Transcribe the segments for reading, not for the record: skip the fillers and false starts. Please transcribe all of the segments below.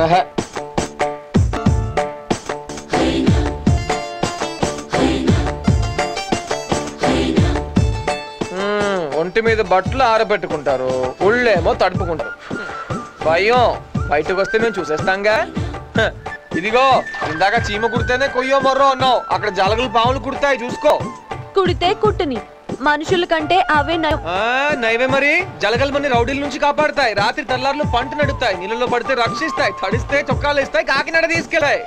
రహ ఒంటి మీద బట్టలు ఆరబెట్టుకుంటారు, ఉళ్ళేమో తడుపుకుంటారు. భయం బయటకు వస్తే మేము చూసేస్తాంగా. ఇదిగో ఇందాక చీమ కుడితేనే కొయ్యో మొర్రో అన్నావు, అక్కడ జలగలు పాములు కుడతాయి చూసుకో. కుడితే కుట్టని, మనుషుల కంటే అవే నైవే. మరి జలగలు మన రౌడీల నుంచి కాపాడుతాయి, రాత్రి తెల్లారులు పంట నడుపుతాయి, నీళ్ళలో పడితే రక్షిస్తాయి, తడిస్తే చొక్కాలు ఇస్తాయి, కాకినాడ తీసుకెళ్ళాయి.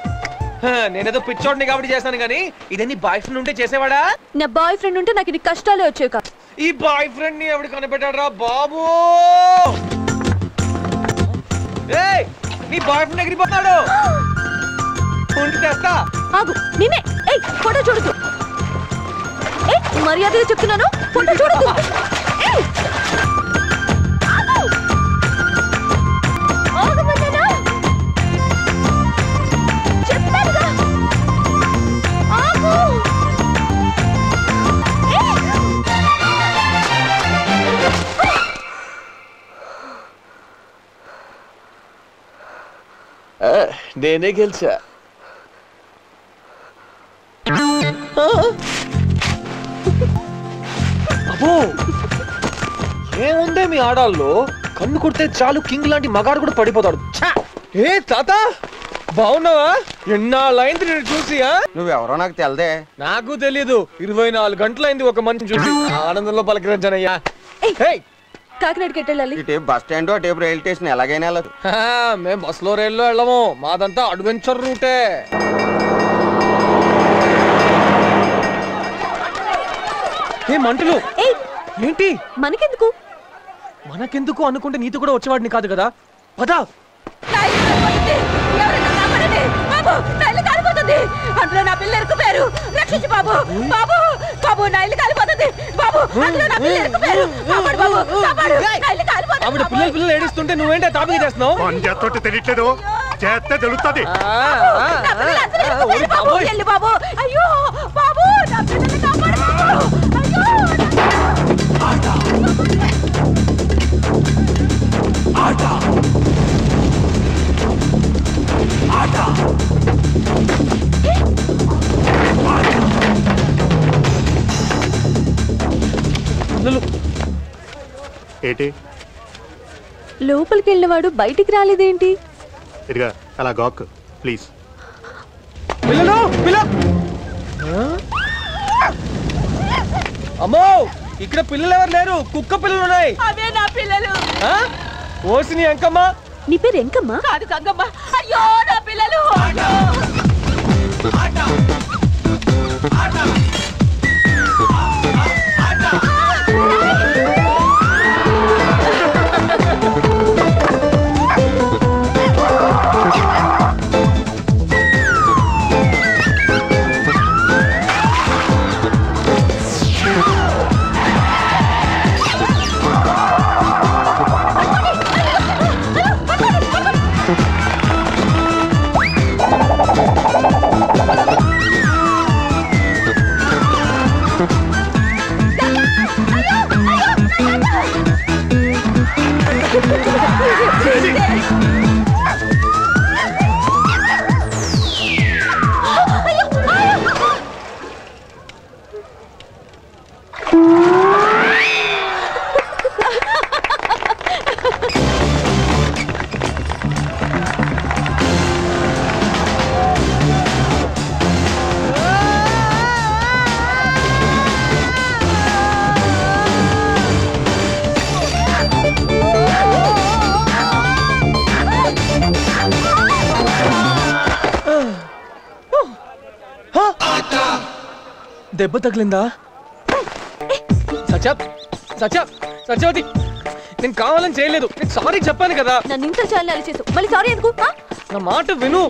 నేనేదో పిచ్చోడిని కాబట్టి చేశాను గానీ ఇదే నీ బాయ్ ఫ్రెండ్ ఉంటే చేసేవాడా? నా బాయ్ ఫ్రెండ్ ఉంటే నాకు ఇది కష్టాలే వచ్చాయి కాదు. ఈ బాయ్ ఫ్రెండ్ ని ఎవడు కనిపెట్టాడు రా బాబు? ఏయ్ నీ బాయ్ ఫ్రెండ్ ఎగిరిపోతాడు. తెస్తా ఆగు నిన్నే. ఏయ్ ఫోటో చూడదు. ఏయ్ మర్యాదగా చెప్తున్నాను, ఫోటో చూడదు. ఏయ్ నేనే గెలిచా. అబ్బో ఏముందే మీ ఆడాల్లో, కన్ను కొడితే చాలు కింగ్ లాంటి మగాడు కూడా పడిపోతాడు. ఏ తాత బాగున్నావా? ఎన్నాళ్ళైంది నేను చూసి. నువ్వెవరో నాకు తెలదే. నాకు తెలీదు, 24 గంటలైంది ఒక మనిషిని చూసి. ఆనందంలో పలకరించానయ్యా. కాకినాడకి వెళ్ళాలి. ఇటు బస్ స్టాండ్ అటు రైల్ స్టేషన్ ఎలాగైనా వెళ్ళదు. మేము బస్సులో రైల్లో వెళ్ళము, మాదంతా అడ్వెంచర్ రూటే. ఏ మంటలు ఏంటి? మనకెందుకు మనకెందుకు అనుకుంటే నీతో కూడా వచ్చేవాడిని కాదు కదా. పదా అందులో నా పిల్ల ఇరుక్కుపోయారు, రక్షించు బాబు. బాబు బాబు నా ఇల్లు కాలిపోతుంది బాబు, అందులో నా పిల్ల ఇరుక్కుపోయారు. కాపాడు బాబు, కాపాడు. నా ఇల్లు కాలిపోతుంది. ఆవిడ పిల్లలు ఏడుస్తుంటే నువ్వేంటే తాపిగా చేస్తున్నావు? తెలియట్లేదు, చేస్తే తెలుస్తుంది. బాబు అయ్యో బాబు నా పిల్లల్ని కాపాడు బాబు. అయ్యో ఏంటి లోపలికి వెళ్ళినవాడు బయటికి రాలేదేంటి? ఇదిగా అలా గాక్ ప్లీజ్. అమ్మో ఇక్కడ పిల్లలు ఎవరు లేరు, కుక్క పిల్లలు ఉన్నాయి. అవే నా పిల్లలు. ఓసిని ఎంకమ్మా. నీ పేరు ఎంకమ్మా? కాదు గంగమ్మ. అయ్యో నా పిల్లలు. దెబ్బ తగిలిందా? సత్యవతి నేను కావాలని చేయలేదు, నేను సారీ చెప్పాను కదా. నన్ను ఇంత చాలా అరిచేసావు, మళ్ళీ సారీ ఎందుకు? నా మాట విను.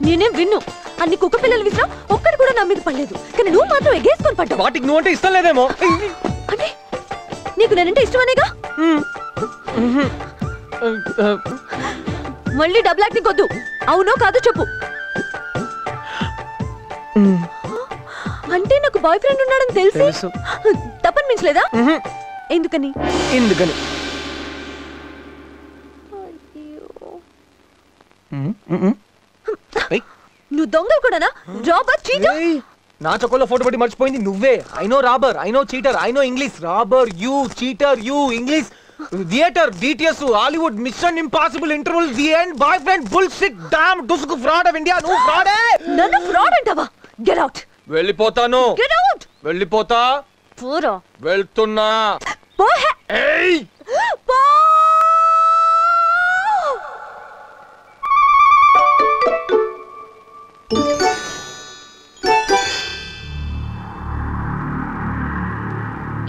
నేనేం విన్ను. అన్ని కుక్క పిల్లలు విసినా ఒక్కడు కూడా నా మీద పడలేదు, కానీ నువ్వు మాత్రం ఎగేసుకొని పడ్డావు. వాటికి నువ్వు అంటే ఇష్టం లేదేమో. అంటే నీకు నేనంటే ఇష్టమనేగా? మళ్ళీ డబుల్ యాక్టింగ్ వద్దు. అవునో కాదో చెప్పు. అంటే నాకు బాయ్ ఫ్రెండ్ ఉన్నాడని తెలుసు, తప్పనిపించలేదా? ఎందుకని? ఎందుకని నువ్వు దొంగ కూడానా? Robber, cheater. నా చొక్కలో ఫోటో పెట్టి మర్చిపోయింది నువ్వే. I no robber, I no cheater, I no English. Robber you, cheater you, English, theatre, DTS, Hollywood, Mission Impossible, interval, the end, boy friend, bullshit, damn, డుస్కు, ఫ్రాడ్ ఆఫ్ ఇండియా. నువ్వు ఫ్రాడే. నన్ను fraud అంటావా? Get out. వెళ్ళిపోతాను. Get out. వెళ్ళిపోతా. పోరా. వెళ్తున్నా. పో. ఏయ్ పో.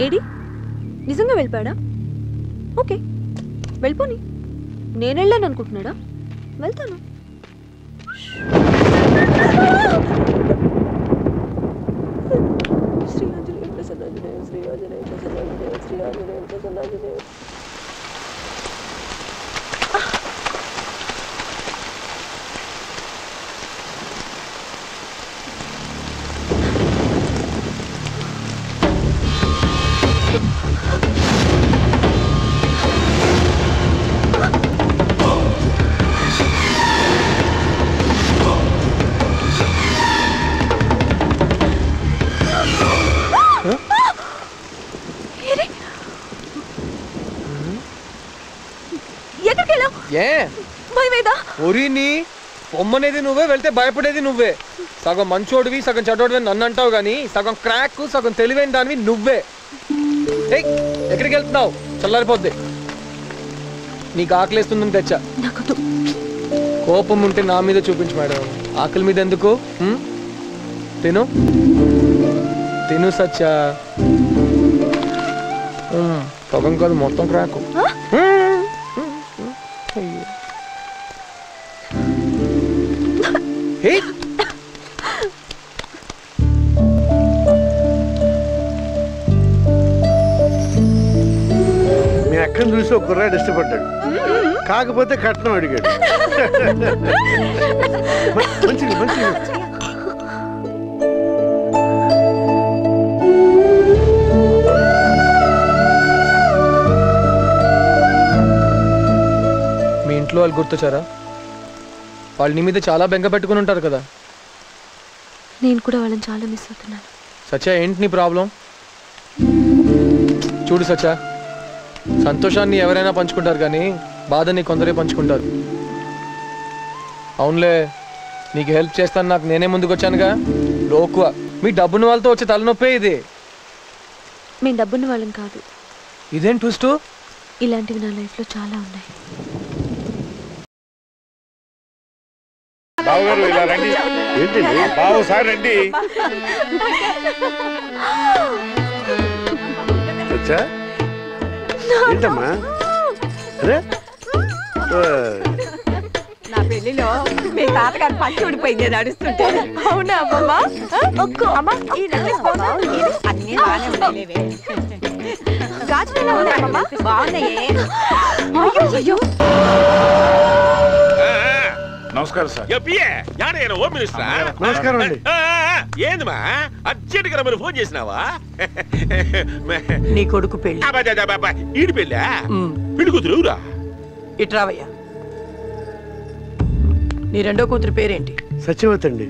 ఏడి నిజంగా వెళ్ళిపోయాడా? ఓకే, వెళ్ళిపోని. నేను వెళ్ళాను అనుకుంటున్నాడా? వెళ్తాను. ఒరిని పొమ్మనేది నువ్వే, వెళ్తే భయపడేది నువ్వే. సగం మంచోడివి, సగం చెడ్డోడివి నన్ను అంటావు గానీ సగం క్రాక్, సగం తెలివైన దానివి నువ్వే. ఎక్కడికి వెళ్తున్నావు? చల్లారిపోద్ది. నీకు ఆకలిస్తుందని తెచ్చా. కోపం ఉంటే నా మీద చూపించు మేడం, ఆకలి మీద ఎందుకు? తిను తిను సచ్చా. సగం కాదు మొత్తం క్రాకు. మీ అక్కను చూసి ఒక కుర్రాడు ఇష్టపడ్డాడు, కాకపోతే కట్నం అడిగాడు. మంచిది మంచిది. మీ ఇంట్లో వాళ్ళు గుర్తొచ్చారా? వాళ్ళు నీ మీద చాలా బెంగ పెట్టుకుని ఉంటారు కదా. నేను కూడా వాళ్ళని చాలా మిస్ అవుతున్నాను. సచ్చా, ఏంటి నీ ప్రాబ్లం? చూడు సచ్చా, సంతోషాన్ని ఎవరైనా పంచుకుంటారు కానీ బాధని కొందరే పంచుకుంటారు. అవునులే, నీకు హెల్ప్ చేస్తాను, నాకు నేనే ముందుకు వచ్చానుగా. లోకువ మీ డబ్బున్న వాళ్ళతో వచ్చే తలనొప్పే ఇది. మేము డబ్బున్న వాళ్ళం కాదు. ఇదేం ట్విస్ట్? ఇలాంటివి నా లైఫ్లో చాలా ఉన్నాయి. బావగారు ఇలా రండి. ఏంటండి బావు సార్ రండి. వచ్చా? ఏంటమ్మా? అరే నా పెళ్లిలో మీ తాతగారు పచ్చి ఊడిపోయింది నడుస్తుంటే. అవునా అమ్మమ్మ? అన్ని బాగానే ఉండేవే. గాజులు ఉన్నాయమ్మా? బాగున్నాయే. అయ్యో నమస్కారం సార్. నమస్కారం అండి. ఏందమ్మా అర్జెంట్ గా మీరు ఫోన్ చేసినావా? నీ కొడుకు పెళ్లి. ఈడి పెళ్ళా? పెళ్లి కూతురు ఎవరా? ఇట్రావయ్యా. నీ రెండో కూతురు పేరేంటి? సత్యవతి అండి.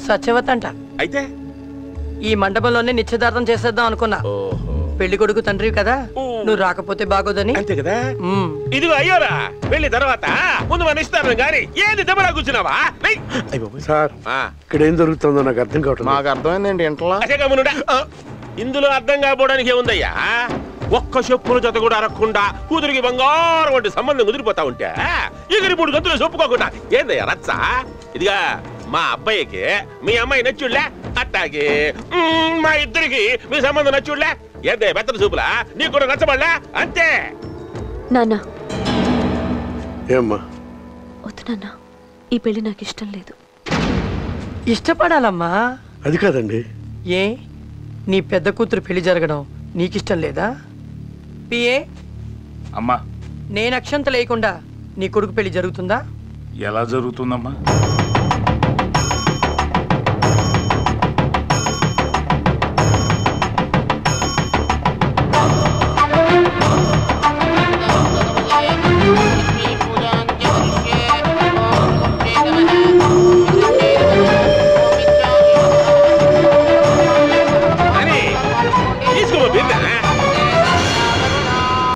సత్యవతి అంట. అయితే ఈ మండపంలోనే నిశ్చితార్థం చేసేద్దాం అనుకున్నా. పెళ్లి కొడుకు తండ్రి కదా, నువ్వు రాకపోతే బాగోదని. అంతే కదా. ఇదిగో అయ్యోరా, పెళ్లి తర్వాత ముందు మన ఇస్తాను గాని ఏది దెబ్బలా కూర్చున్నావా? సార్, ఇక్కడ ఏం జరుగుతుందో నాకు అర్థం కావట్లేదు. మాకు అర్థమైందండి ఇంట్లో. ఇందులో అర్థం కాకపోవడానికి ఏముందయ్యా? ఒక్క చెప్పుల జత కూడా అరక్కుండా కూతురికి బంగారం వంటి సంబంధం కుదిరిపోతా ఉంటే ఎగిరి 3 గంతులు చెప్పుకోకుండా ఏందయ్యా రచ్చ? ఇదిగా మా అబ్బాయికి మీ అమ్మాయి నచ్చుళ్లే, అట్టాకి మా ఇద్దరికి మీ సంబంధం నచ్చుళ్లే. ఏందే బెత్తల చూపులా? నీకు కూడా నచ్చబడలే అంతే. నాన్న ఏమ్మా? వద్దు నాన్న, ఈ పెళ్లి నాకు ఇష్టం లేదు. ఇష్టపడాలమ్మా. అది కాదండి. ఏ నీ పెద్ద కూతురు పెళ్లి జరగడం నీకిష్టం లేదా? పిఏ అమ్మా, నేను అక్షంత లేకుండా నీ కొడుకు పెళ్లి జరుగుతుందా? ఎలా జరుగుతుందమ్మా?